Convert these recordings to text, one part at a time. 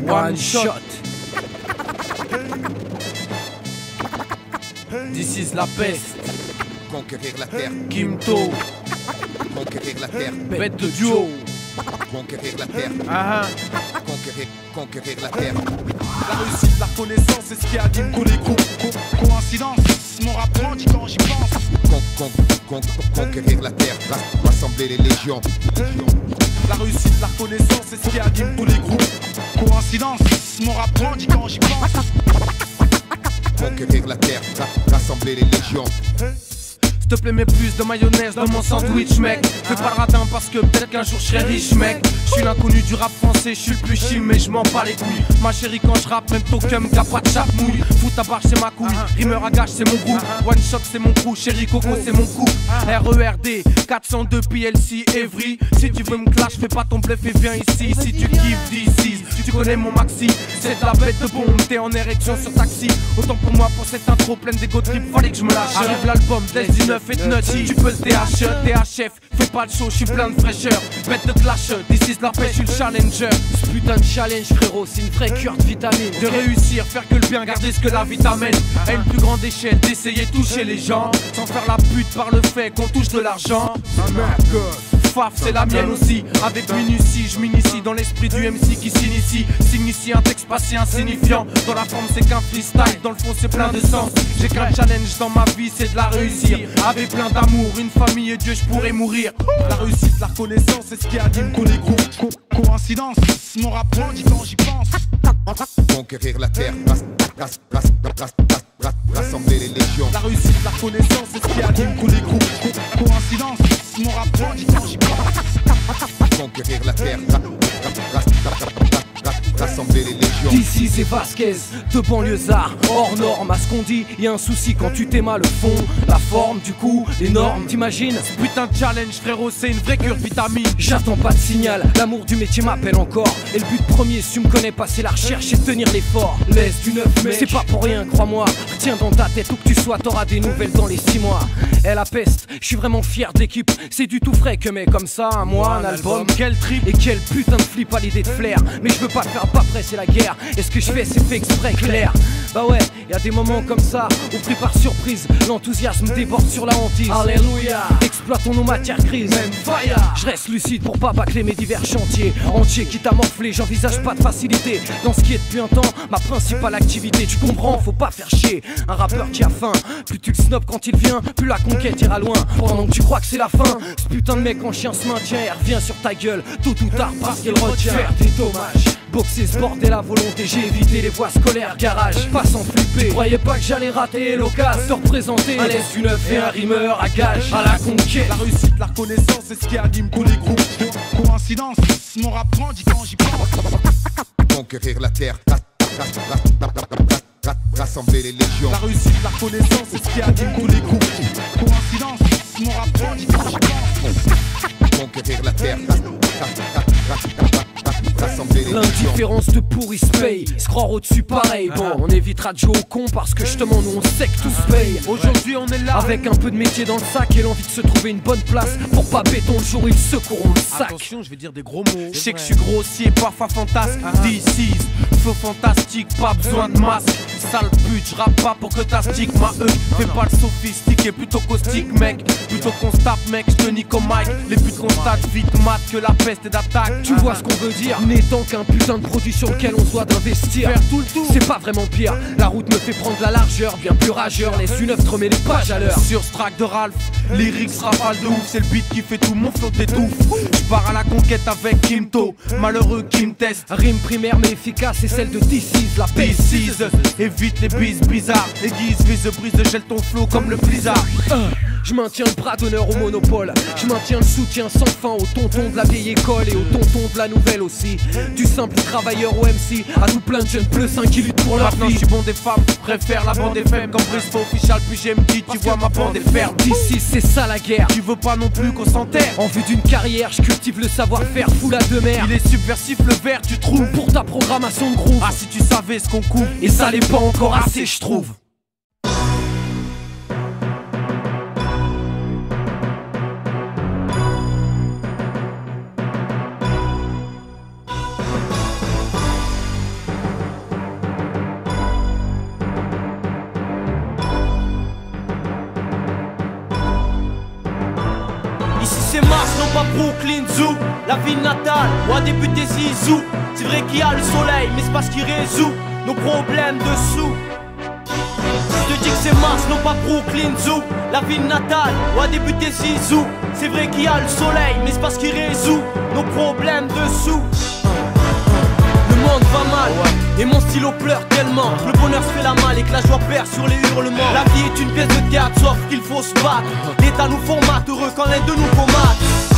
One shot. This is la peste. Conquérir la terre, Kimto. conquérir la terre, Bête de duo. conquérir la terre, conquérir la terre. La réussite, la reconnaissance, c'est ce qui anime tous les groupes. Coïncidence, mon rap grandit quand j'y pense. Conquérir la terre, rassembler les légions. La réussite, la reconnaissance, c'est ce qui anime tous les groupes. Coïncidence, mon rap grandit quand j'y pense. Conquérir la terre, rassembler les légions. S'il te plaît, mets plus de mayonnaise dans mon sandwich, mec. Fais pas le radin parce que peut-être qu'un jour je serai riche, mec. Je suis l'inconnu du rap français, je suis le plus chim, mais je m'en bats les couilles. Ma chérie, quand je rappe, même Tokum, qu'a pas de chape mouille. Fout ta barre, c'est ma couille. Rimeur à gage, c'est mon groupe. One shot, c'est mon crew. Chérie Coco, c'est mon coup. RERD, 402 PLC, Evry. Si tu veux me clash, fais pas ton bluff et viens ici. Si tu kiffes d'ici, tu connais mon maxi. C'est de la bête de bombe, t'es en érection sur taxi. Autant pour moi, pour cette intro pleine d'égo trip, fallait que je me lâche. Arrive l'album, laisse du neuf et de nutty. Tu peux le THF, fais pas le show, je suis plein de fraîcheur. Bête de clash, this is la pêche, je suis le challenger. Ce putain de challenge, frérot, c'est une vraie cure de vitamine. De réussir, faire que le bien, garder ce que la vie t'amène. À une plus grande échelle, d'essayer de toucher les gens. Sans faire la pute par le fait qu'on touche de l'argent. Faf, c'est la mienne aussi. Avec minutie, je m'initie dans l'esprit du MC qui s'initie. S'initie un texte pas si insignifiant. Dans la forme, c'est qu'un freestyle. Dans le fond, c'est plein de sens. J'ai qu'un challenge dans ma vie, c'est de la réussir. Avec plein d'amour, une famille et Dieu, je pourrais mourir. La réussite, la reconnaissance, c'est ce qui anime tous les groupes. Coïncidence, mon rap grandit quand j'y pense. Conquérir la terre, rassembler les légions. La réussite, la reconnaissance, c'est ce qui anime tous les groupes. Coïncidence, mon rap grandit quand j'y pense. Conquérir la terre, rassembler les légions. D'ici c'est Vasquez, de banlieusards, hors norme. À ce qu'on dit, y a un souci quand tu t'aimes le fond, la forme, du coup, les normes, t'imagines? Putain de challenge, frérot, c'est une vraie cure de vitamine. J'attends pas de signal, l'amour du métier m'appelle encore. Et le but premier, si tu me connais pas, c'est la recherche et tenir l'effort. Laisse du neuf, mec, c'est pas pour rien, crois-moi. Retiens dans ta tête où que tu sois, t'auras des nouvelles dans les 6 mois. Elle la peste, je suis vraiment fier de l'équipe. C'est du tout frais que mais comme ça, un mois, un album. Quel trip. Et quel putain de flip à l'idée de flair. Mais je veux pas faire pas près, c'est la guerre. Et ce que je fais, c'est fait exprès, clair. Bah ouais, y a des moments comme ça où pris par surprise, l'enthousiasme déborde sur la hantise. Alléluia. Exploitons nos matières grises. Même fire. Je reste lucide pour pas bâcler mes divers chantiers. Entier quitte à morfler, j'envisage pas de facilité. Dans ce qui est depuis un temps, ma principale activité. Tu comprends, faut pas faire chier. Un rappeur qui a faim, plus tu le snobs quand il vient, plus la conquête ira loin. Pendant que tu crois que c'est la fin, ce putain de mec en chien se maintient et revient sur ta gueule, tôt ou tard parce qu'il retient. Faire des dommages. Boxer ce bordel à volonté, j'ai évité les voies scolaires, garage, pas sans flipper. Croyais pas que j'allais rater l'occasion de représenter un laisse du neuf et un rimeur à gage, à la conquête. La réussite, la reconnaissance, c'est ce qui anime tous les groupes. Coïncidence, mon rap grandit quand j'y pense. Conquérir la terre, rassembler les légions. La réussite, la reconnaissance, c'est ce qui anime tous les groupes. Coïncidence, mon rap grandit quand j'y pense. Conquérir la terre, rassembler les légions. L'indifférence de pourri se paye, se croire au-dessus pareil. Bon, on évitera de jouer au con parce que justement nous on sait que tout se paye. Aujourd'hui on est là avec un peu de métier dans le sac et l'envie de se trouver une bonne place pour pas béton le jour où ils secourront le sac. Attention, je vais dire des gros mots. Je sais que je suis grossier, parfois fantasque. This is feu fantastique, pas besoin de masque. Sale pute, je rappe pas pour que t'astiques ma fais pas le sophistiqué, plutôt caustique mec. Plutôt qu'on se tape mec, je te nique au mic. Les buts constate vite mat que la peste est d'attaque. Tu vois ce qu'on veut dire, n'étant qu'un putain de produit sur lequel on se doit d'investir. Faire tout le tour, c'est pas vraiment pire. La route me fait prendre la largeur, bien plus rageur. Laisse une œuvre te remet les pages à l'heure. Sur ce track de Ralph, lyrics rafale de ouf. C'est le beat qui fait tout, mon flow t'étouffe. Je pars à la conquête avec Kimto, malheureux qui me teste. Rime primaire mais efficace, c'est celle de This la paix. Évite les bises bizarres. Aiguise, vise, brise, gèle ton flow comme le blizzard. Je maintiens le bras d'honneur au monopole. Je maintiens le soutien sans fin aux tontons de la vieille école et aux tontons de la nouvelle aussi. Du simple travailleur au MC à tout plein de jeunes pleussins qui luttent pour leur vie. Maintenant je suis bon des femmes, préfère la bande FM comme Briscoe official. Puis GMT, tu vois ma bande est ferme. D'ici c'est ça la guerre. Tu veux pas non plus qu'on s'enterre. En vue d'une carrière, je cultive le savoir-faire, fou la demeure. Il est subversif le vert, tu trouves. Pour ta programmation de groove. Ah si tu savais ce qu'on couvre. Et ça l'est pas encore assez je trouve. Brooklyn Zoo, la ville natale, où a débuté Zizou. C'est vrai qu'il y a le soleil, mais c'est pas ce qui résout nos problèmes de sous. Je te dis que c'est Mars, non pas Brooklyn Zoo, la ville natale, où a débuté Zizou. C'est vrai qu'il y a le soleil, mais c'est pas ce qui résout nos problèmes de sous. Le monde va mal, et mon stylo pleure tellement que le bonheur se fait la malle et que la joie perd sur les hurlements. La vie est une pièce de théâtre, sauf qu'il faut se battre. L'État nous formate, heureux quand l'un de nous commate.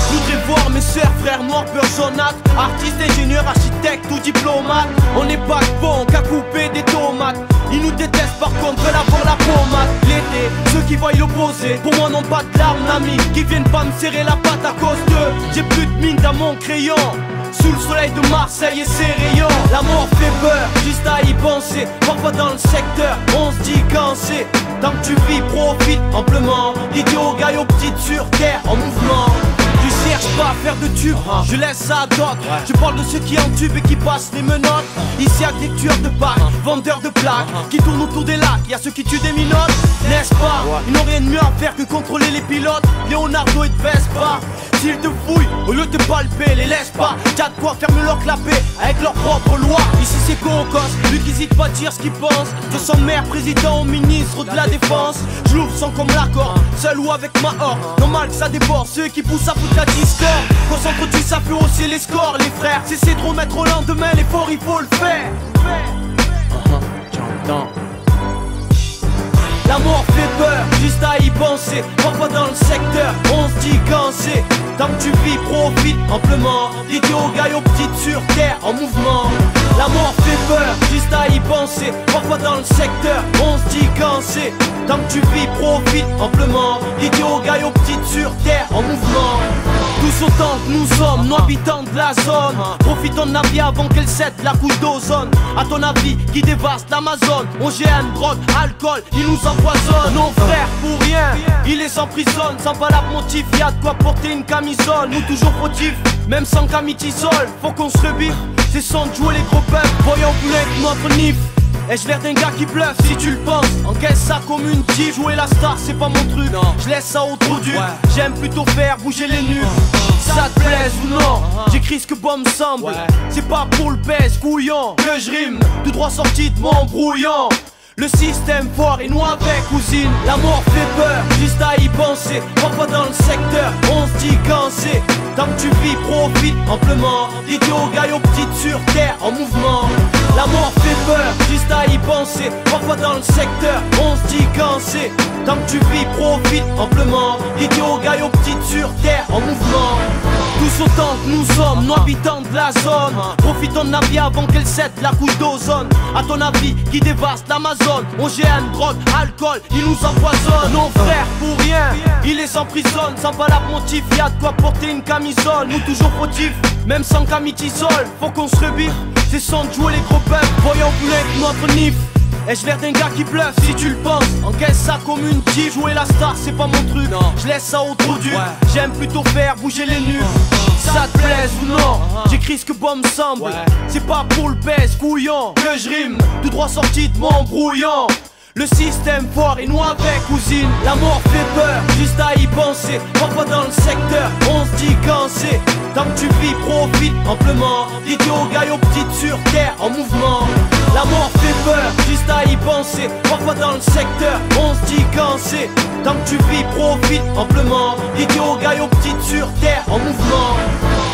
Je voudrais voir mes sœurs, frères noirs, personnages, artistes, ingénieurs, architectes ou diplomates. On n'est pas bon qu'à couper des tomates. Ils nous détestent par contre, veulent avoir la pommade. L'été, ceux qui voient l'opposé, pour moi n'ont pas de larmes d'amis, qui viennent pas me serrer la patte à cause d'eux. J'ai plus de mine dans mon crayon, sous le soleil de Marseille et ses rayons. La mort fait peur, juste à y penser. Parfois dans le secteur, on se dit quand c'est. Tant que tu vis, profite amplement. Idiot, gaillot, petite sur terre, en mouvement. Je cherche pas à faire de tube, je laisse ça à d'autres. Je parle de ceux qui entubent et qui passent les menottes. Ici y'a des tueurs de bacs, vendeurs de plaques, qui tournent autour des lacs, y'a ceux qui tuent des minottes. N'est-ce pas? Ils n'ont rien de mieux à faire que contrôler les pilotes. Leonardo et de Vespa, s'ils te fouillent, au lieu de te palper, les laisse pas. T'as de quoi fermer leur clapet avec leurs propres lois. Ici c'est Cocos, lui qui hésite pas à dire ce qu'il pense. De son maire, président ou ministre de la défense. Je l'ouvre sans comme l'accord, seul ou avec ma horde. Normal que ça déborde, ceux qui poussent à foutre la discorde. Concentre-tu, ça fait hausser les scores, les frères. Cessez de remettre au lendemain l'effort, il faut le faire. J'entends. La mort fait peur, juste à y penser. Parfois dans le secteur, on se dit quand c'est. Tant que tu vis, profite amplement. Idiot, gaillot, petite sur terre, en mouvement. La mort fait peur, juste à y penser. Parfois dans le secteur, on se dit quand c'est. Tant que tu vis, profite amplement. Idiot, gaillot, petite sur terre, en mouvement. Tous autant que nous sommes, nous habitants de la zone. Profitons de la vie avant qu'elle cède la couche d'ozone. À ton avis, qui dévaste l'Amazone? OGM, drogue, alcool, il nous empoisonne. Nos frères pour rien, ils les emprisonnent. Sans valable motif, y'a de quoi porter une camisole. Nous toujours fautifs, même sans camitisole. Faut qu'on se rebiffe, c'est sans jouer les gros peuples. Voyons plus avec notre nif. Ai-je l'air d'un gars qui bluffe si tu le penses? Encaisse ça comme une tige. Jouer la star c'est pas mon truc, je laisse ça au trou dur. J'aime plutôt faire bouger les nuques. Ça te plaise ou non, j'écris ce que bon me semble. C'est pas pour le pèse couillon que je rime, tout droit sorti de mon brouillon. Le système fort et nous avec cousine. La mort fait peur, juste à y penser. Parfois dans le secteur, on se dit quand c'est. Tant que tu vis, profite amplement. Idiot, gaillot, petite sur terre, en mouvement. La mort fait peur, juste à y penser. Parfois dans le secteur, on se dit quand c'est. Tant que tu vis, profite amplement. Idiot, gaillot, petite sur terre, en mouvement. Tous autant que nous sommes, nous habitants de la zone. Profitons de la vie avant qu'elle cède la couche d'ozone. À ton avis, qui dévaste l'Amazon? OGM, drogue, alcool, ils nous empoisonnent. Nos frères pour rien, ils les emprisonnent. Sans valable motif, y'a de quoi porter une camisole. Nous toujours fautifs, même sans camitisole. Faut qu'on se rebiffe, c'est sans jouer les gros peuples. Voyons plus avec notre nif. Ai-je l'air d'un gars qui bluffe si tu le penses? Encaisse ça comme une tige. Jouer la star c'est pas mon truc, je laisse ça au trou dur. J'aime plutôt faire bouger les nuques. Ça te plaise ou non, j'écris ce que bon me semble. C'est pas pour le pèse couillon que je rime, tout droit sorti de mon brouillon. Le système fort et nous avec cousine. La mort fait peur, juste à y penser. Parfois dans le secteur, on se dit quand c'est. Tant que tu vis, profite amplement. Idiot, gaillot, petite sur terre, en mouvement. La mort fait peur, juste à y penser. Parfois dans le secteur, on se dit quand c'est. Tant que tu vis, profite amplement. Idiot, gaillot, petite sur terre, en mouvement.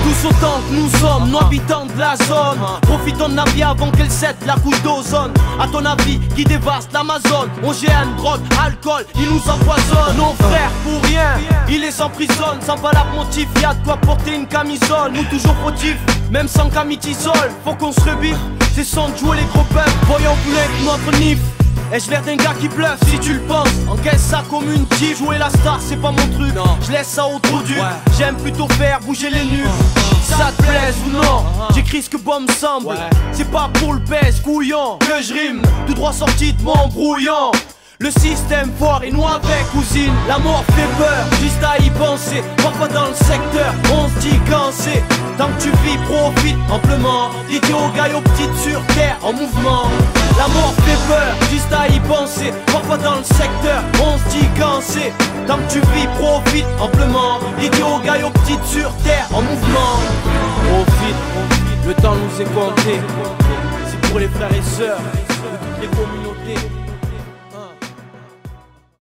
Tous autant que nous sommes, nous habitants de la zone. Profitons de la vie avant qu'elle cède la couche d'ozone. À ton avis, qui dévaste l'Amazon? OGM, drogue, alcool, ils nous empoisonnent. Nos frères pour rien, ils les emprisonnent. Sans valable motif, y'a de quoi porter une camisole. Nous toujours fautifs, même sans camitisole. Faut qu'on se rebiffe, c'est sans jouer les gros peuples. Voyons plus avec notre nif. Ai-je l'air d'un gars qui bluffe si tu le penses? Encaisse ça comme une tige. Jouer la star c'est pas mon truc, je laisse ça au trou dur. J'aime plutôt faire bouger les nuques. Ça te plaise ou non, j'écris ce que bon me semble. C'est pas pour le pèse couillon que je rime, tout droit sorti de mon brouillon. Le système fort et nous avec cousine. La mort fait peur, juste à y penser. Parfois dans le secteur, on se dit quand c'est. Tant que tu vis, profite amplement. Idiot, gaillot, petite sur terre, en mouvement. La mort fait peur, juste à y penser. Parfois dans le secteur, on se dit quand c'est. Tant que tu vis, profite amplement. Idiot, gaillot, petite sur terre, en mouvement. Profite, le temps nous est compté. C'est pour les frères et sœurs de toutes les communautés.